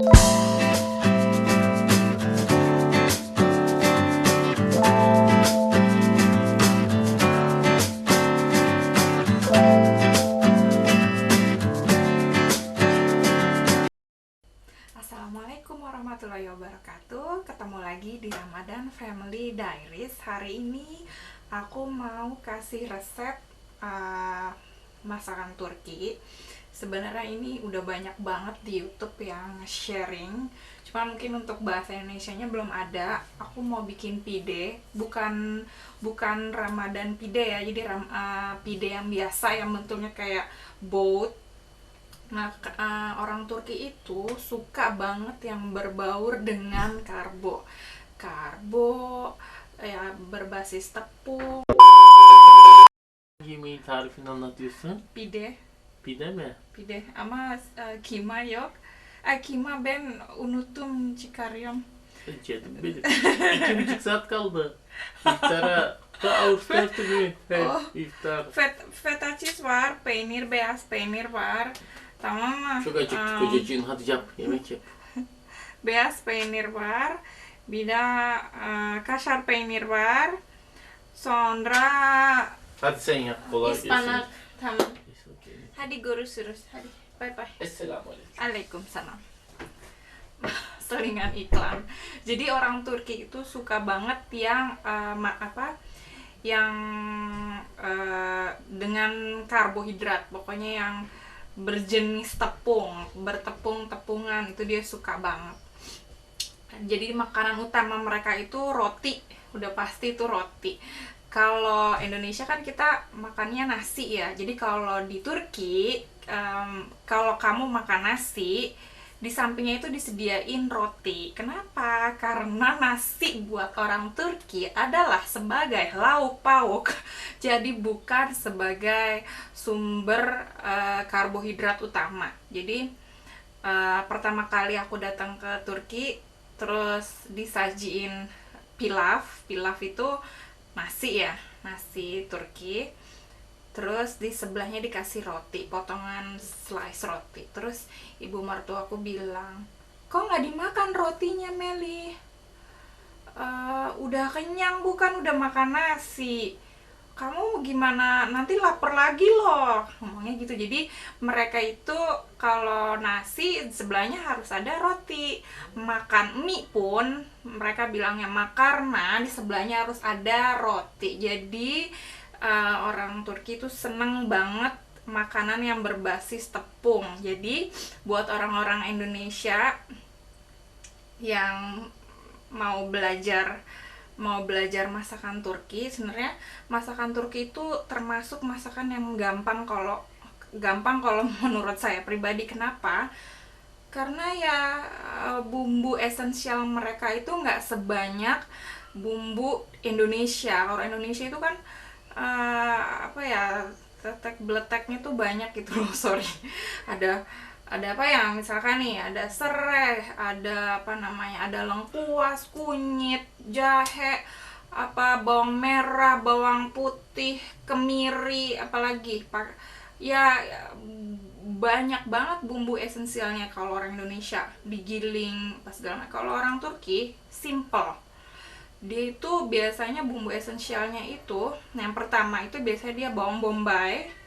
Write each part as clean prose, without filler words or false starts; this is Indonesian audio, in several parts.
Assalamualaikum warahmatullahi wabarakatuh. Ketemu lagi di Ramadan Family Diaries. Hari ini aku mau kasih resep masakan Turki. Sebenarnya ini udah banyak banget di YouTube yang sharing. Cuma mungkin untuk bahasa Indonesianya belum ada. Aku mau bikin pide, bukan Ramadan pide ya. Jadi pide yang biasa yang bentuknya kayak boat. Nah, orang Turki itu suka banget yang berbaur dengan karbo. Karbo ya berbasis tepung, Yemeği tarifini anlatıyorsun. pide, Pide mi? pide ama kima yok. Kima ben unuttum çıkarıyorum. Canım benim. 2,5 saat kaldı. İftara da Ağustos'ta bir Oh, iftar. feta cheese var, peynir, beyaz peynir var. Tamam mı? Çok acıktık kocacığım. Hadi yap. Yemek yap. Beyaz peynir var. Bir de kaşar peynir var. Sonra Hadi sen yap. Kolay gelsin. ıspanak. Tamam. Neyse, okey. Hadi görüşürüz. Hadi. Bye bye. Esselamualeyküm. Aleykümselam. Selingan iklan. Jadi orang Turki itu suka banget yang yang dengan karbohidrat. Pokoknya yang berjenis tepung, bertepung-tepungan itu dia suka banget. Jadi makanan utama mereka itu roti, udah pasti itu roti. Kalau Indonesia kan kita makannya nasi ya. Jadi kalau di Turki, kalau kamu makan nasi, di sampingnya itu disediain roti. Kenapa? Karena nasi buat orang Turki adalah sebagai lauk pauk. Jadi bukan sebagai sumber karbohidrat utama. Jadi pertama kali aku datang ke Turki, terus disajiin pilaf. Pilaf itu nasi ya, nasi Turki. Terus di sebelahnya dikasih roti, potongan slice roti. Terus ibu mertuaku bilang, kok nggak dimakan rotinya, Meli? Udah kenyang bukan, udah makan nasi. Kamu gimana, nanti lapar lagi loh, ngomongnya gitu. Jadi mereka itu kalau nasi sebelahnya harus ada roti. Makan mie pun mereka bilangnya makarna, di sebelahnya harus ada roti. Jadi orang Turki itu seneng banget makanan yang berbasis tepung. Jadi buat orang-orang Indonesia yang mau belajar masakan Turki, sebenarnya masakan Turki itu termasuk masakan yang gampang kalau menurut saya pribadi. Kenapa? Karena ya bumbu esensial mereka itu nggak sebanyak bumbu Indonesia. Kalau Indonesia itu kan tetek beleteknya tuh banyak gitu loh. Sorry, ada apa ya, misalkan nih ada serai, ada ada lengkuas, kunyit, jahe, bawang merah, bawang putih, kemiri, apalagi ya banyak banget bumbu esensialnya. Kalau orang Indonesia digiling pas segala macam. Kalau orang Turki simple, dia itu biasanya bumbu esensialnya itu yang pertama itu biasanya dia bawang bombay.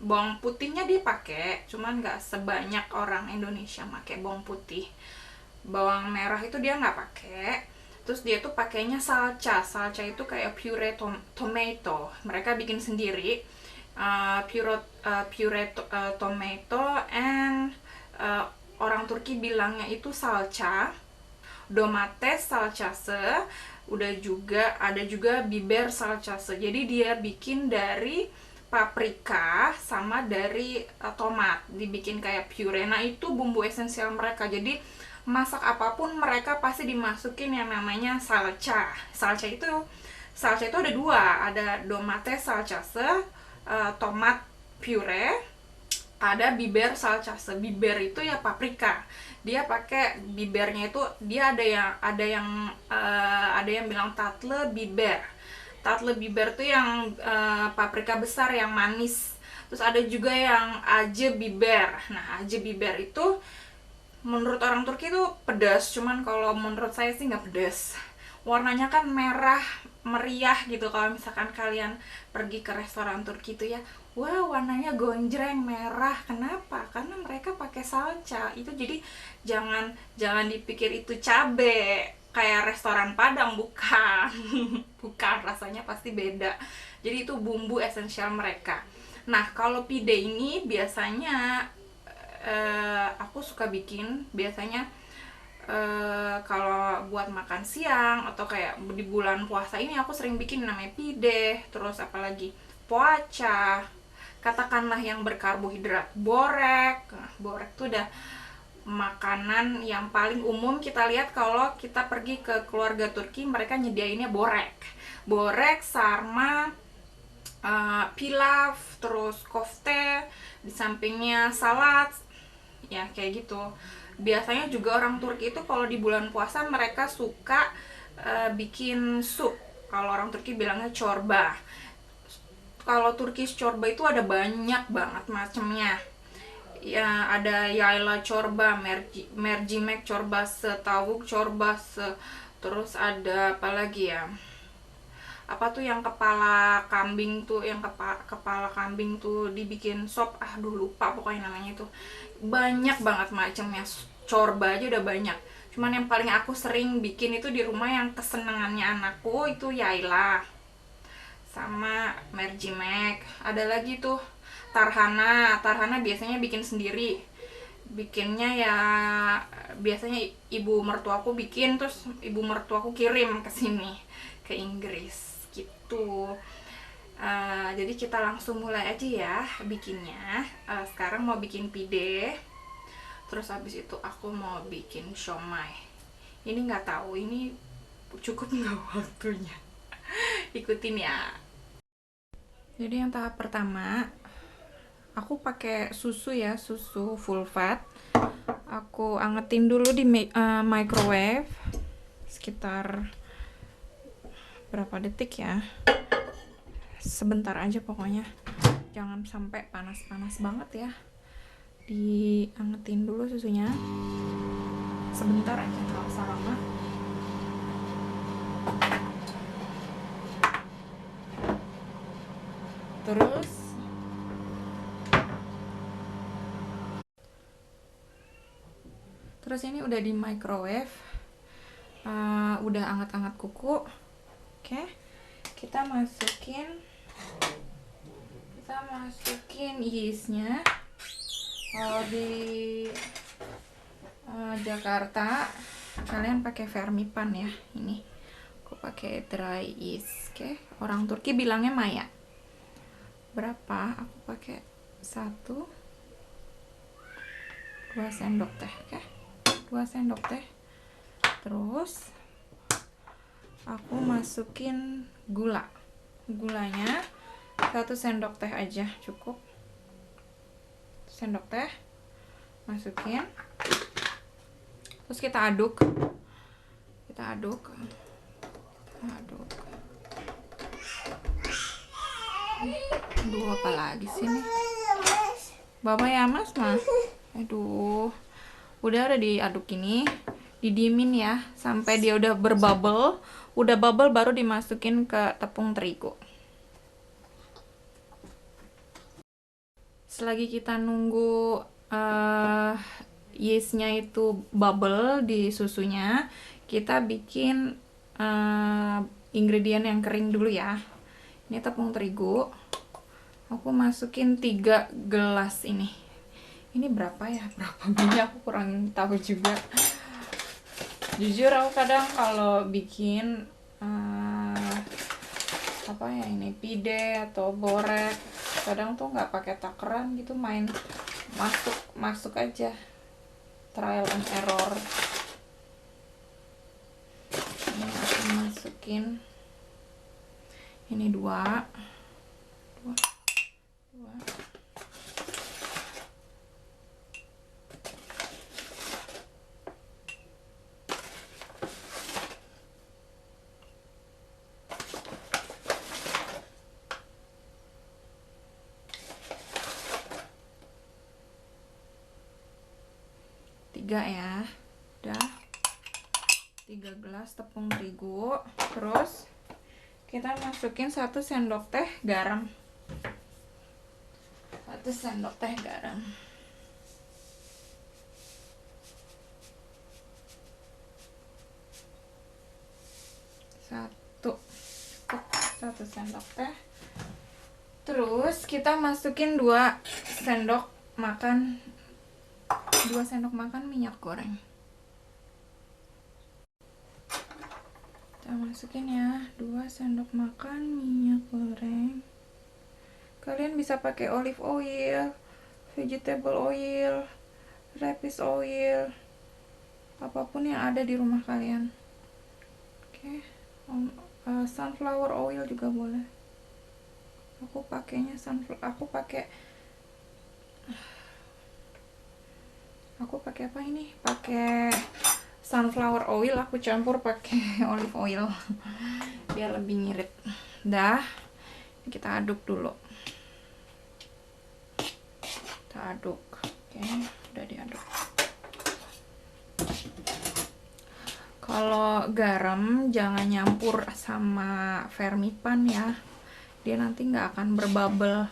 Bawang putihnya dia pakai, cuman nggak sebanyak orang Indonesia pakai bawang putih. Bawang merah itu dia nggak pakai. Terus dia tuh pakainya salsa. Salsa itu kayak puree tomato, mereka bikin sendiri. Puree tomato and orang Turki bilangnya itu salsa. Domates salcası, ada juga biber salcası. Jadi dia bikin dari paprika sama dari tomat, dibikin kayak puree. Nah, itu bumbu esensial mereka. Jadi masak apapun mereka pasti dimasukin yang namanya salsa. Salsa itu ada dua, ada domates salcası, tomat puree, ada biber salcası. Biber itu ya paprika. Dia pakai bibernya itu, dia ada yang bilang tatlı biber. Tatlı biber tuh yang paprika besar yang manis. Terus ada juga yang acı biber. Nah, acı biber itu Menurut orang Turki itu pedas, cuman kalau menurut saya sih nggak pedas. Warnanya kan merah meriah gitu. Kalau misalkan kalian pergi ke restoran Turki itu ya, wah warnanya gonjreng merah. Kenapa? Karena mereka pakai salca itu. Jadi jangan jangan dipikir itu cabe kayak restoran Padang, bukan. Bukan, rasanya pasti beda. Jadi itu bumbu esensial mereka. Nah, kalau pide ini biasanya aku suka bikin biasanya kalau buat makan siang atau kayak di bulan puasa ini aku sering bikin namanya pide. Terus apalagi poaca, katakanlah yang berkarbohidrat, borek. Nah, borek tuh udah makanan yang paling umum kita lihat kalau kita pergi ke keluarga Turki, mereka nyediainnya borek. Borek, sarma, pilaf, terus kofte, di sampingnya salad, ya kayak gitu. Biasanya juga orang Turki itu kalau di bulan puasa mereka suka bikin sup. Kalau orang Turki bilangnya çorba. Kalau Turkish çorba itu ada banyak banget macamnya. Ya, ada yayla çorba, mercimek çorba, tavuk çorba, terus ada apa lagi ya? Apa tuh yang kepala kambing tuh, yang kepala kambing tuh dibikin sop, aduh lupa pokoknya namanya itu. Banyak banget macamnya, corba aja udah banyak. Cuman yang paling aku sering bikin itu di rumah yang kesenangannya anakku itu yaila sama mercimek. Ada lagi tuh tarhana biasanya bikin sendiri. Bikinnya ya biasanya ibu mertuaku bikin, terus ibu mertuaku kirim ke sini, ke Inggris gitu. Jadi kita langsung mulai aja ya bikinnya. Sekarang mau bikin pide, terus habis itu aku mau bikin siomay. Ini nggak tahu ini cukup nggak waktunya. Ikutin ya. Jadi yang tahap pertama aku pakai susu ya, susu full fat. Aku angetin dulu di microwave sekitar berapa detik ya, sebentar aja pokoknya, jangan sampai panas-panas banget ya. Diangetin dulu susunya sebentar aja, nggak usah lama. Terus ini udah di microwave, udah anget-anget kuku. Oke, kita masukin yeastnya. Kalau di Jakarta kalian pakai Vermipan ya. Ini aku pakai dry yeast. Oke, orang Turki bilangnya maya. Berapa? Aku pakai 1-2 sendok teh. Oke, 2 sendok teh. Terus aku masukin gulanya 1 sendok teh aja cukup. Sendok teh masukin, terus kita aduk. Aduh, apa lagi sih nih? Bapak ya mas mah. Aduh, udah diaduk ini, didiemin ya sampai dia udah berbubble. Udah bubble baru dimasukin ke tepung terigu. Selagi kita nunggu yeastnya itu bubble di susunya, kita bikin ingredient yang kering dulu ya. Ini tepung terigu, aku masukin 3 gelas ini. Ini berapa ya? Berapa banyak? Aku kurang tahu juga. Jujur aku kadang kalau bikin apa ya ini pide atau borek, kadang tuh nggak pakai takaran gitu, main masuk aja, trial and error. Ini aku masukin ini 2. 3 ya. Udah 3 gelas tepung terigu. Terus kita masukin 1 sendok teh garam. 1 sendok teh garam. Satu sendok teh. Terus kita masukin 2 sendok makan minyak goreng. Kita masukin ya 2 sendok makan minyak goreng. Kalian bisa pakai olive oil, vegetable oil, rapeseed oil, apapun yang ada di rumah kalian. Oke. Sunflower oil juga boleh. Aku pakai apa ini? Pakai sunflower oil, aku campur pakai olive oil biar lebih ngirit. Dah, kita aduk dulu. Kita aduk. Oke, udah diaduk. Kalau garam jangan nyampur sama vermipan ya, dia nanti nggak akan berbubble.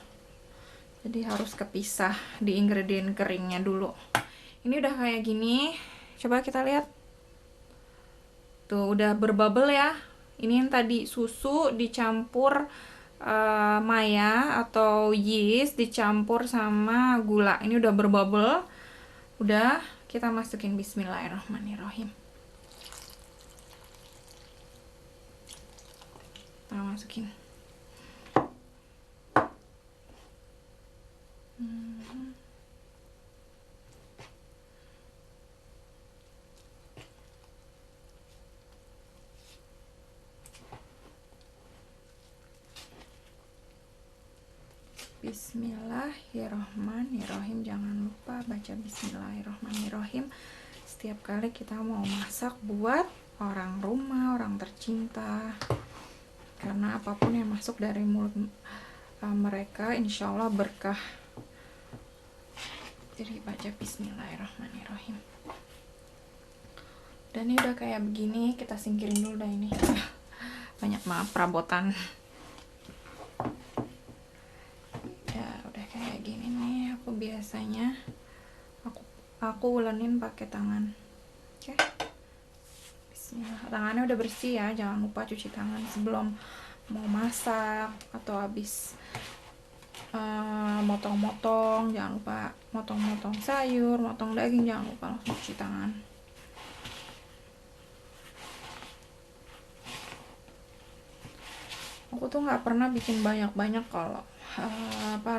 Jadi harus kepisah di ingredient keringnya dulu. Ini udah kayak gini, coba kita lihat. Tuh udah berbubble ya. Ini yang tadi susu dicampur maya atau yeast dicampur sama gula. Ini udah berbubble. Udah, kita masukin bismillahirrahmanirrahim. Kita masukin. Bismillahirrahmanirrahim. Jangan lupa baca bismillahirrahmanirrahim setiap kali kita mau masak buat orang rumah, orang tercinta. Karena apapun yang masuk dari mulut mereka insya Allah berkah. Jadi baca bismillahirrahmanirrahim. Dan ini udah kayak begini, kita singkirin dulu dah ini. Banyak maaf perabotan. Biasanya aku ulenin pakai tangan. Oke. Bismillah. Tangannya udah bersih ya, jangan lupa cuci tangan sebelum mau masak atau habis motong-motong. Jangan lupa motong-motong sayur, motong daging, jangan lupa langsung cuci tangan. Aku tuh nggak pernah bikin banyak-banyak kalau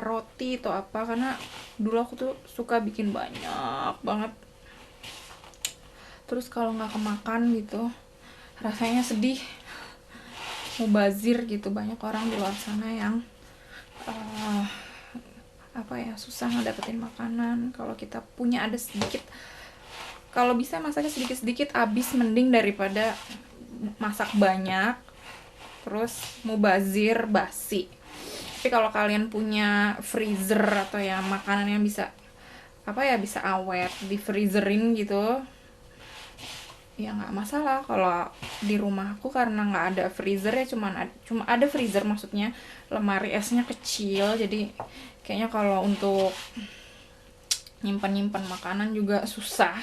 roti atau apa, karena dulu aku tuh suka bikin banyak banget, terus kalau nggak kemakan gitu rasanya sedih, mubazir gitu. Banyak orang di luar sana yang susah ngedapetin makanan. Kalau kita punya ada sedikit, kalau bisa masaknya sedikit-sedikit habis, mending daripada masak banyak terus mubazir basi. Tapi kalau kalian punya freezer atau ya makanan yang bisa bisa awet, di freezerin gitu, ya nggak masalah. Kalau di rumahku karena nggak ada freezer ya, cuma ada freezer, maksudnya lemari esnya kecil, jadi kayaknya kalau untuk nyimpan makanan juga susah.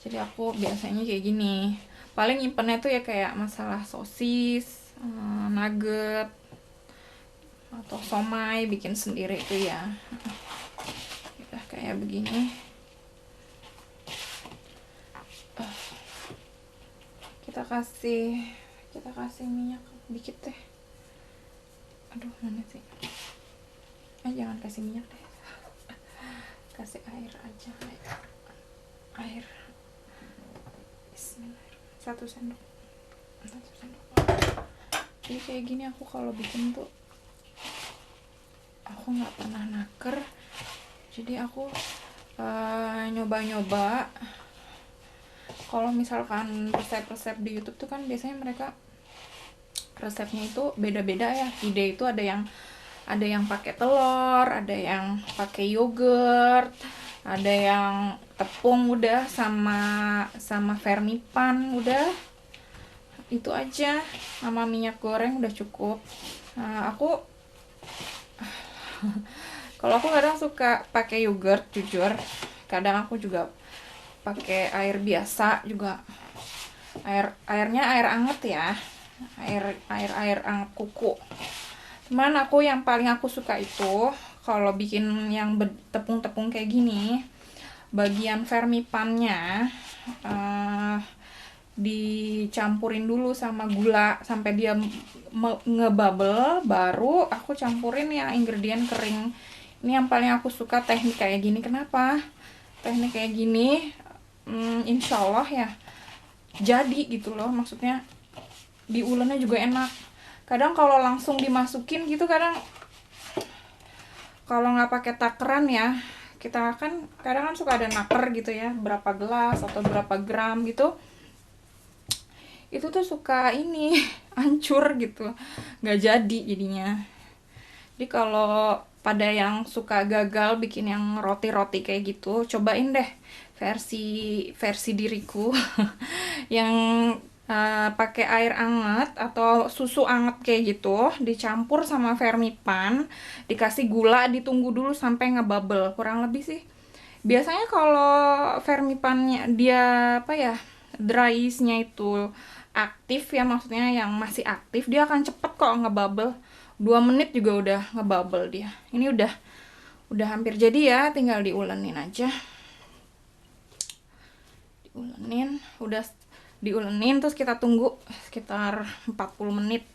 Jadi aku biasanya kayak gini, paling nyimpennya tuh ya kayak masalah sosis, nugget atau somai bikin sendiri itu ya. Udah kayak begini. Kita kasih minyak dikit deh. Aduh, mana sih? Jangan kasih minyak deh. Kasih air aja. Air. Bismillahirrahmanirrahim. 1 sendok. Jadi kayak gini aku kalau bikin tuh aku nggak pernah naker, jadi aku nyoba-nyoba. Kalau misalkan resep-resep di YouTube tuh kan biasanya mereka resepnya itu beda-beda ya. Ide itu ada yang pakai telur, ada yang pakai yogurt, Ada yang tepung udah, sama vermipan udah. Itu aja, sama minyak goreng udah cukup. Nah, kalau aku kadang suka pakai yogurt, jujur. Kadang aku juga pakai air biasa juga. Airnya air anget ya. Air anget kuku. Cuman yang paling aku suka itu kalau bikin yang tepung-tepung kayak gini, bagian vermipannya dicampurin dulu sama gula sampai dia ngebubble, baru aku campurin yang ingredient kering. Ini yang paling aku suka, teknik kayak gini. Kenapa? Teknik kayak gini insya Allah ya jadi gitu loh, maksudnya diulennya juga enak. Kadang kalau langsung dimasukin gitu, kadang kalau nggak pakai takeran ya, kita kan kadang kan suka ada naker gitu ya, berapa gelas atau berapa gram gitu, itu tuh suka ini hancur gitu, nggak jadi jadinya. Jadi kalau pada yang suka gagal bikin yang roti-roti kayak gitu, cobain deh versi diriku yang pakai air anget atau susu anget kayak gitu, dicampur sama vermipan, dikasih gula, ditunggu dulu sampai ngebubble, kurang lebih sih. Biasanya kalau vermipannya dia apa ya, dry yeast-nya itu aktif ya, maksudnya yang masih aktif, dia akan cepet kok ngebubble. 2 menit juga udah ngebubble dia. Ini udah hampir jadi ya, tinggal diulenin aja. Diulenin terus kita tunggu sekitar 40 menit.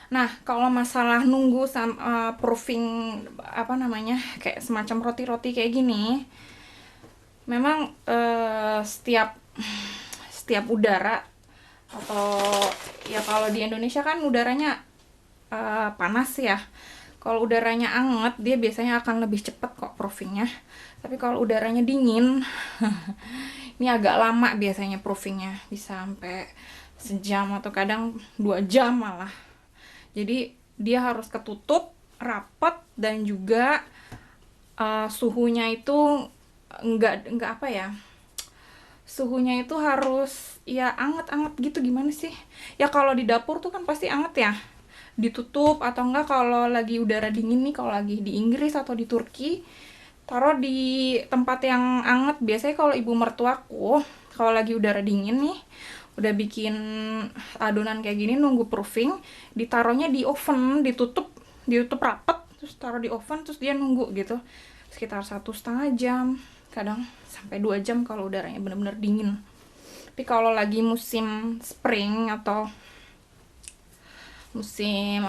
Nah, kalau masalah nunggu proofing apa namanya, kayak semacam roti-roti kayak gini, memang setiap udara, atau ya kalau di Indonesia kan udaranya panas ya. Kalau udaranya anget, dia biasanya akan lebih cepet kok proofingnya. Tapi kalau udaranya dingin, ini agak lama biasanya proofingnya, bisa sampai sejam atau kadang 2 jam malah. Jadi dia harus ketutup rapat, dan juga suhunya itu enggak apa ya, suhunya itu harus ya anget-anget gitu, gimana sih ya, kalau di dapur tuh kan pasti anget ya, ditutup. Atau enggak kalau lagi udara dingin nih, kalau lagi di Inggris atau di Turki, taruh di tempat yang anget. Biasanya kalau ibu mertuaku kalau lagi udara dingin nih, udah bikin adonan kayak gini, nunggu proofing, ditaruhnya di oven, ditutup rapet, terus taruh di oven, terus dia nunggu gitu sekitar 1,5 jam, kadang sampai 2 jam kalau udaranya bener-bener dingin. Tapi kalau lagi musim spring atau musim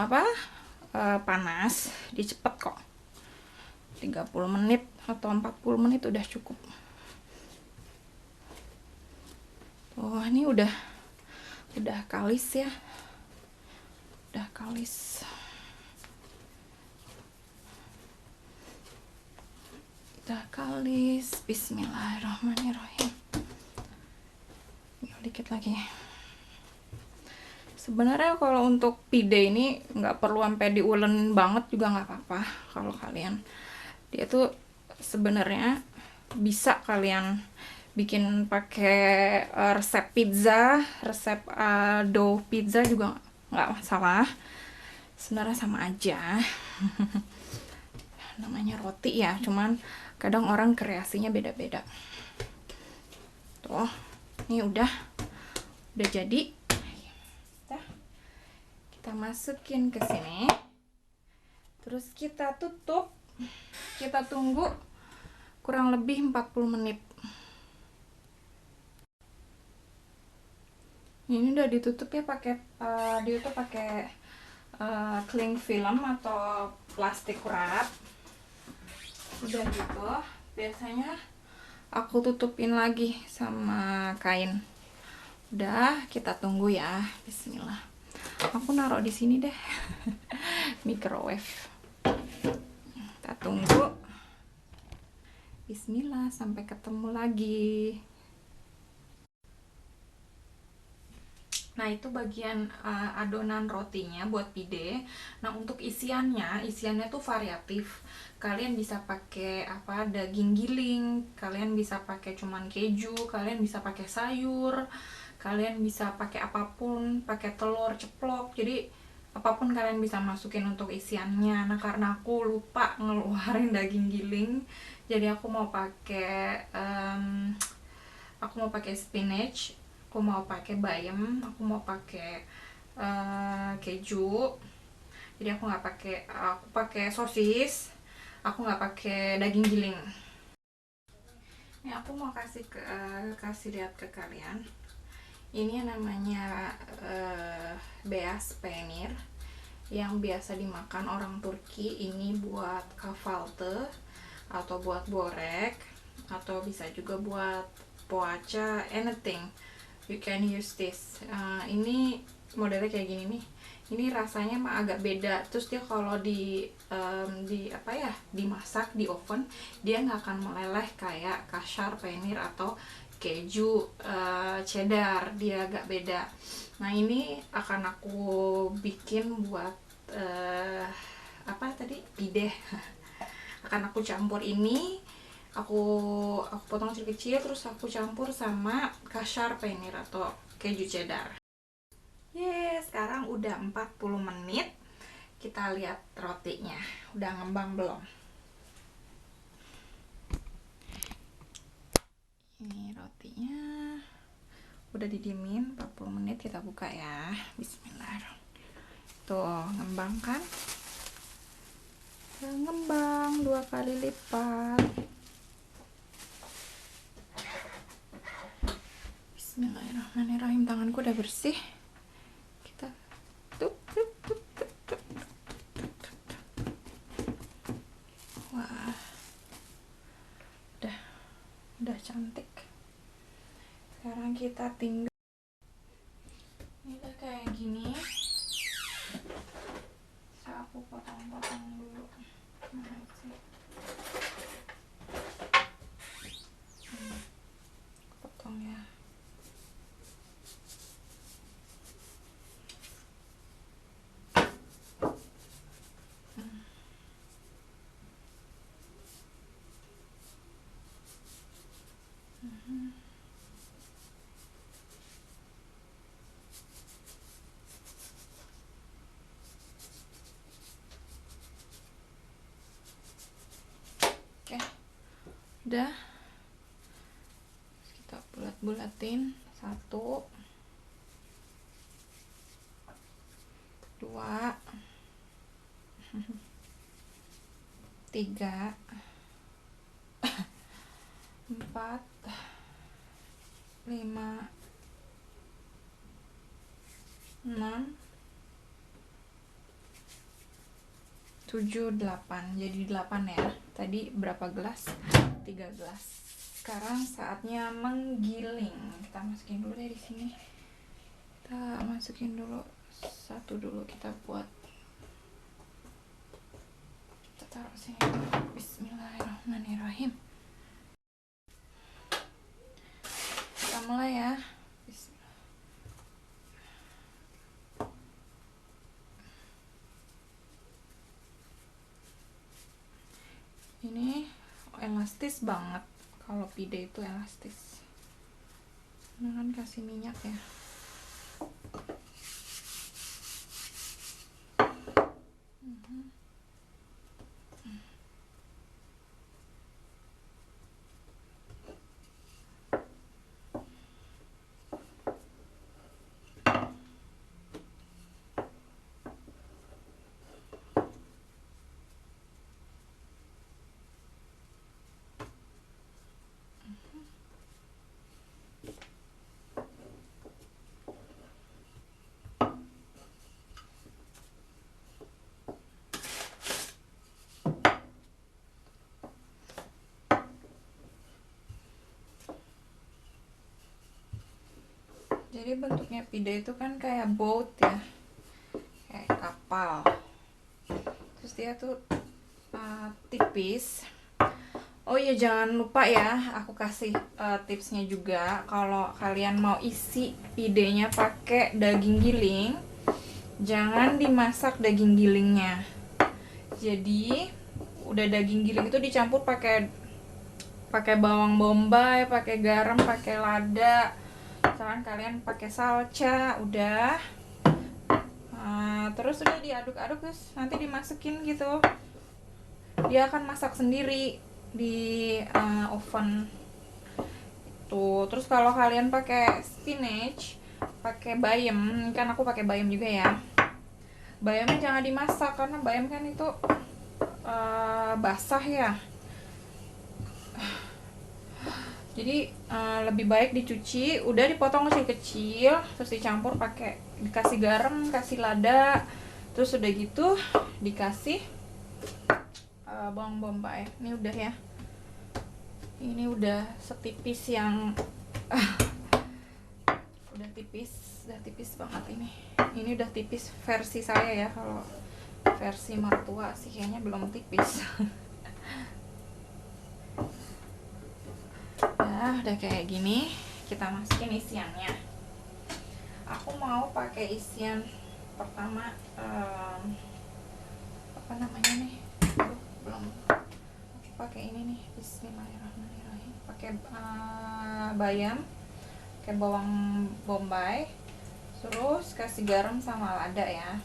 panas, dia cepet kok, 30 menit atau 40 menit udah cukup. Oh, ini udah kalis ya, udah kalis. Bismillahirrahmanirrahim. Tinggal dikit lagi. Sebenarnya kalau untuk pide ini nggak perlu sampai diulen banget juga nggak apa-apa. Kalau kalian, dia tuh sebenarnya bisa kalian bikin pakai resep pizza, resep dough pizza juga nggak masalah. Sebenarnya sama aja. Namanya roti ya, cuman kadang orang kreasinya beda-beda. Tuh, ini udah jadi. Kita masukin ke sini, terus kita tutup, kita tunggu kurang lebih 40 menit. Ini udah ditutup ya, pakai cling film atau plastik wrap. Udah gitu, biasanya aku tutupin lagi sama kain. Udah, kita tunggu ya. Bismillah. Aku naruh di sini deh. Microwave. Kita tunggu. Bismillah, sampai ketemu lagi. Nah, itu bagian adonan rotinya buat pide. Nah, untuk isiannya tuh variatif. Kalian bisa pakai daging giling, kalian bisa pakai cuman keju, kalian bisa pakai sayur, kalian bisa pakai apapun, pakai telur ceplok. Jadi apapun kalian bisa masukin untuk isiannya. Nah, karena aku lupa ngeluarin daging giling, jadi aku mau pakai spinach, aku mau pakai bayam, aku mau pakai keju. Jadi aku pakai sosis, aku nggak pakai daging giling. Ini aku mau kasih lihat ke kalian. Ini namanya beas penir, yang biasa dimakan orang Turki. Ini buat kahvaltı atau buat borek, atau bisa juga buat poaca, anything you can use this. Ini modelnya kayak gini nih. Ini rasanya mah agak beda. Terus dia kalau dimasak di oven, dia nggak akan meleleh kayak kaşar penir atau keju cheddar. Dia agak beda. Nah, ini akan aku bikin buat pide. Akan aku campur ini, aku potong kecil-kecil, terus aku campur sama kaşar penir atau keju cheddar. Sekarang udah 40 menit. Kita lihat rotinya udah ngembang belum. Ini rotinya udah didiemin 40 menit. Kita buka ya. Bismillahirrahmanirrahim. Tuh, ngembang kan? Ngembang 2 kali lipat. Bismillahirrahmanirrahim. Tanganku udah bersih. Kita wah, udah cantik. Sekarang kita tinggal, ini udah kayak gini. Aku potong-potong dulu. Mana sih? Potong ya. Oke, udah. Kita bulat-bulatin. 1, 2, 3, 4, 5, 6, 7, 8. Jadi 8 ya. Tadi berapa gelas? 3 gelas. Sekarang saatnya menggiling. Kita masukin dulu dari sini. Kita masukin dulu satu dulu, kita buat. Kita taruh sini dulu. Bismillahirrahmanirrahim. Kita mulai ya. Bismillah. Ini elastis banget. Kalau pide itu elastis. Nah, kan kasih minyak ya. Jadi bentuknya pide itu kan kayak boat ya, kayak kapal. Terus dia tuh tipis. Oh iya, jangan lupa ya, aku kasih tipsnya juga. Kalau kalian mau isi pidenya pakai daging giling, jangan dimasak daging gilingnya. Jadi udah daging giling itu dicampur pakai pakai bawang bombay, pakai garam, pakai lada. Misalkan kalian pakai salca, udah. Terus udah diaduk-aduk, terus nanti dimasukin gitu. Dia akan masak sendiri di oven tuh. Terus kalau kalian pakai spinach, pakai bayam, kan aku pakai bayam juga ya. Bayamnya jangan dimasak karena bayam kan itu basah ya. Jadi lebih baik dicuci, udah dipotong kecil-kecil, terus dicampur pakai, dikasih garam, kasih lada, terus udah gitu dikasih bawang bombay. Ini udah ya. Ini udah setipis yang udah tipis banget ini. Ini udah tipis versi saya ya. Kalau versi mertua sih kayaknya belum tipis. Nah, udah kayak gini, kita masukin isiannya. Aku mau pakai isian pertama, apa namanya nih? Belum. Aku pakai ini nih. Bismillahirrahmanirrahim. Pakai bayam, pakai bawang bombay, terus kasih garam sama lada ya.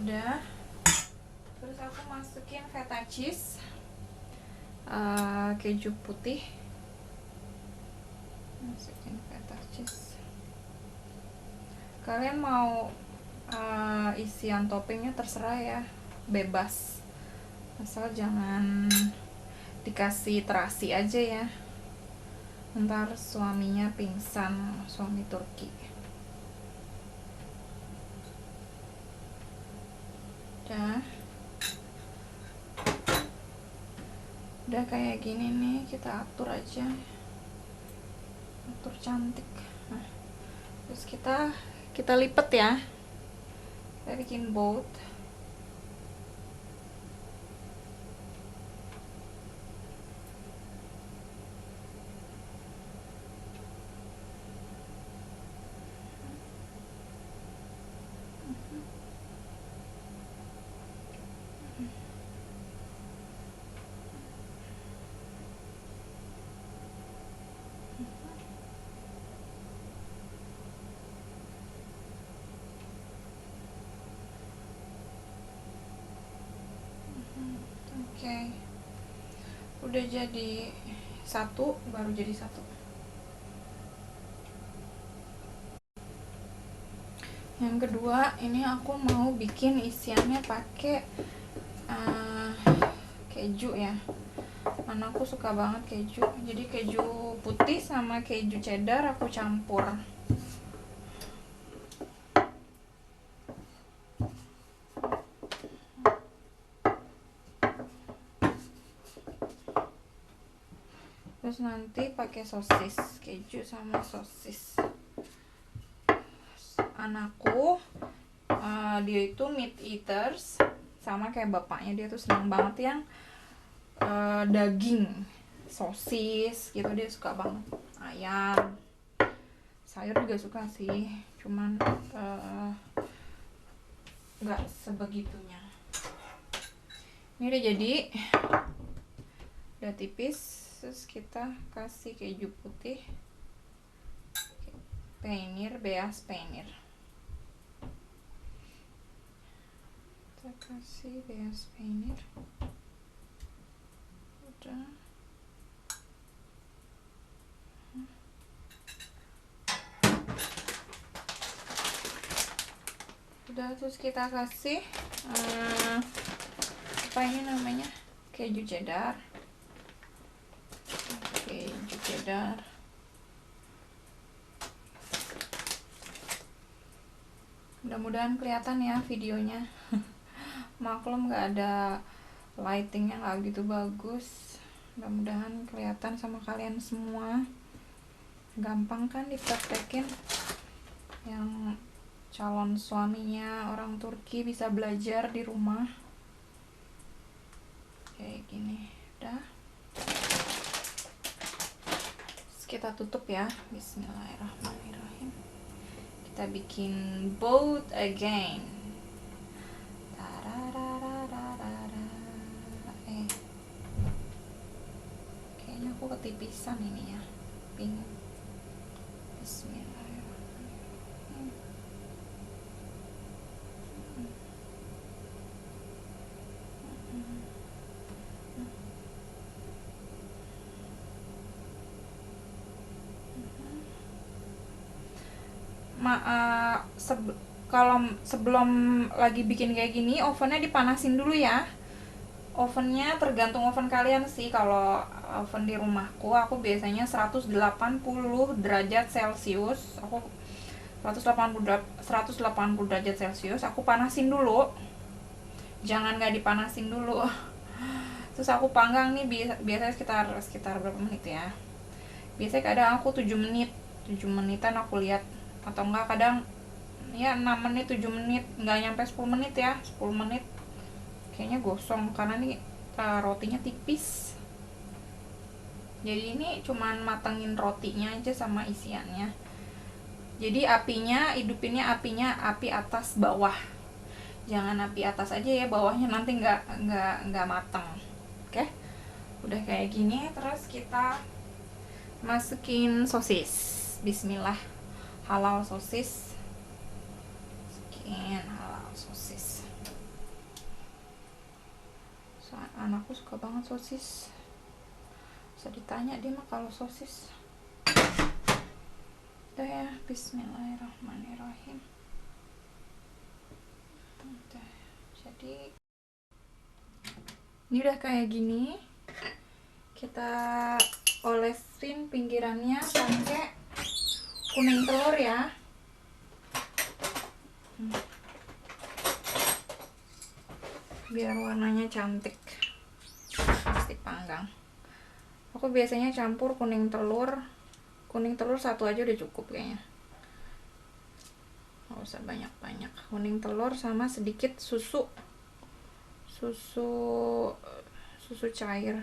Udah, terus aku masukin feta cheese, keju putih, masukin feta cheese. Kalian mau isian toppingnya terserah ya, bebas, asal jangan dikasih terasi aja ya, ntar suaminya pingsan, suami Turki. Udah kayak gini nih, kita atur aja, atur cantik. Nah, terus kita lipat ya, kita bikin boat. Oke. Udah jadi satu, baru jadi satu. Yang kedua, ini aku mau bikin isiannya pakai keju ya. Anakku suka banget keju, jadi keju putih sama keju cheddar aku campur. Terus nanti pakai sosis, keju sama sosis. Anakku dia itu meat eaters, sama kayak bapaknya, dia tuh senang banget yang daging, sosis gitu, dia suka banget. Ayam, sayur juga suka sih, cuman nggak sebegitunya. Ini udah jadi, udah tipis. Terus kita kasih keju putih, penir, beas penir. Kita kasih beas penir. Udah, terus kita kasih apa ini namanya, keju cheddar. Keju cheddar. Mudah-mudahan kelihatan ya videonya. Maklum nggak ada lightingnya, nggak gitu bagus. Mudah-mudahan kelihatan sama kalian semua. Gampang kan dipraktekin, yang calon suaminya orang Turki bisa belajar di rumah kayak gini. Udah, terus kita tutup ya. Bismillahirrahmanirrahim. Kita bikin boat again. Kayaknya aku ketipisan ini ya, bingung. Bismillahirrahmanirrahim. Kalau sebelum lagi bikin kayak gini, ovennya dipanasin dulu ya. Ovennya tergantung oven kalian sih. Kalau oven di rumahku, aku biasanya 180 derajat Celcius. Aku 180 derajat Celcius aku panasin dulu. Jangan nggak dipanasin dulu. Terus aku panggang nih, biasanya sekitar berapa menit ya. Biasanya kadang aku 7 menitan aku lihat, atau enggak kadang ya 6 menit, 7 menit, nggak nyampe 10 menit ya. 10 menit kayaknya gosong karena nih rotinya tipis. Jadi ini cuman matengin rotinya aja sama isiannya. Jadi hidupinnya api atas bawah. Jangan api atas aja ya, bawahnya nanti nggak mateng. Oke, udah kayak gini. Terus kita masukin sosis. Bismillah, halal sosis. Masukin halal sosis. Anakku suka banget sosis. Bisa ditanya dia mah kalau sosis. Udah ya, bismillahirrahmanirrahim. Udah. Jadi ini udah kayak gini. Kita olesin pinggirannya pakai kuning telur ya. Biar warnanya cantik. Pasti panggang. Aku biasanya campur kuning telur satu aja udah cukup kayaknya, nggak usah banyak-banyak. Kuning telur sama sedikit susu cair,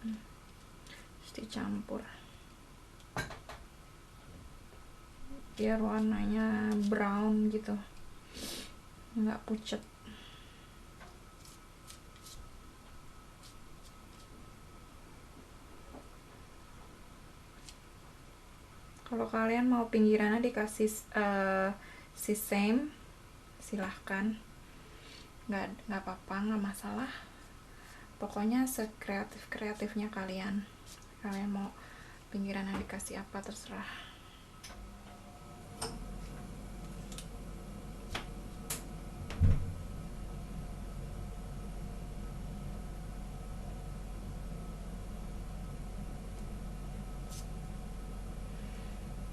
terus dicampur biar warnanya brown gitu, nggak pucet. Kalau kalian mau pinggirannya dikasih sesame, silahkan, nggak apa-apa, nggak masalah. Pokoknya sekreatifnya kalian mau pinggirannya dikasih apa terserah.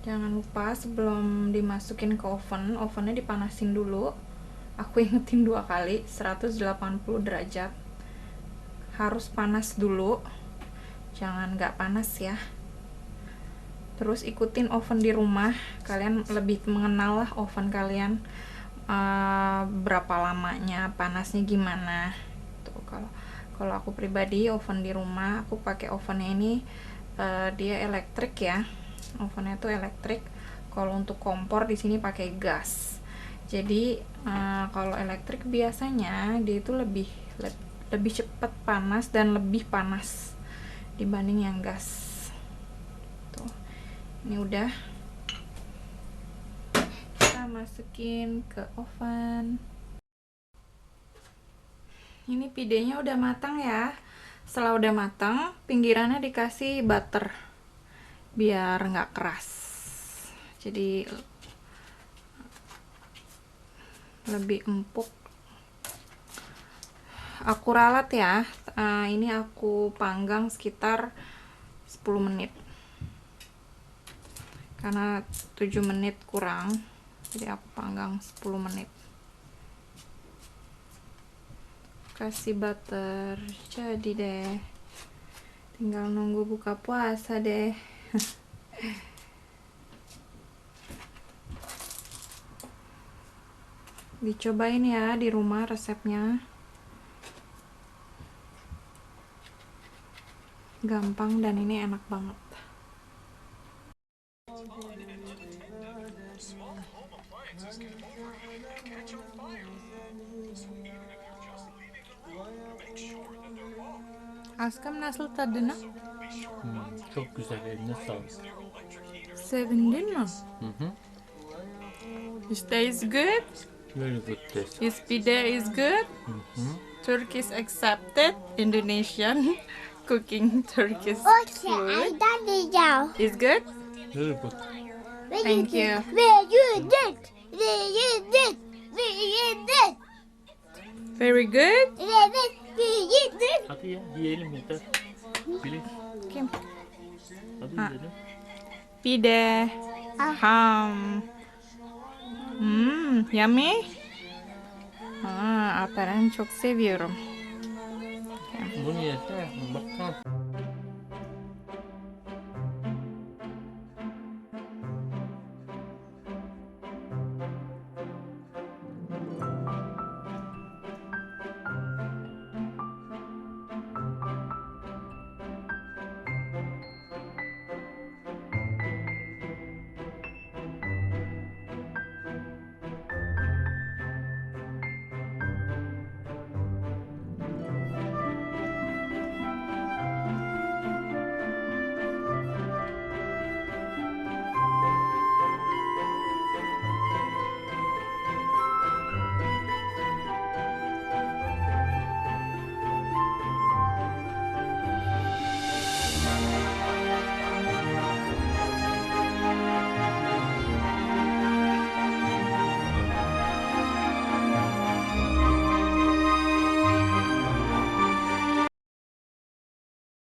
Jangan lupa sebelum dimasukin ke ovennya dipanasin dulu. Aku ingetin 2 kali, 180 derajat. Harus panas dulu. Jangan nggak panas ya. Terus ikutin oven di rumah. Kalian lebih mengenal lah oven kalian, berapa lamanya, panasnya gimana. Tuh, kalau aku pribadi oven di rumah, aku pakai ovennya ini dia elektrik ya. Ovennya tuh elektrik. Kalau untuk kompor di sini pakai gas. Jadi kalau elektrik biasanya dia itu lebih cepat panas dan lebih panas dibanding yang gas. Tuh, ini udah kita masukin ke oven. Ini pidenya udah matang ya. Setelah udah matang, pinggirannya dikasih butter biar nggak keras, jadi lebih empuk. Aku ralat ya, ini aku panggang sekitar 10 menit karena 7 menit kurang. Jadi aku panggang 10 menit. Kasih butter. Jadi deh. Tinggal nunggu buka puasa deh. Dicobain ya di rumah resepnya. Gampang dan ini enak banget. Aşkım nasıl tadına? Çok güzel, eline sağlık. Sevindin mi? Hı hı. It tastes good. Very good taste. His pide is good. Turkish accepted. Indonesian cooking Turkish Okay, food. I done it now. Is good. Very good. Thank you. Where you did? Where you did? Where you did? Very good. Where you did? Hadi ya, yiyelim yeter. Bilir. Kim? Hadi Ha. yiyelim. Pide. Ham. Yummy. Alperen çok seviyorum. Bunu yesene. Baksana.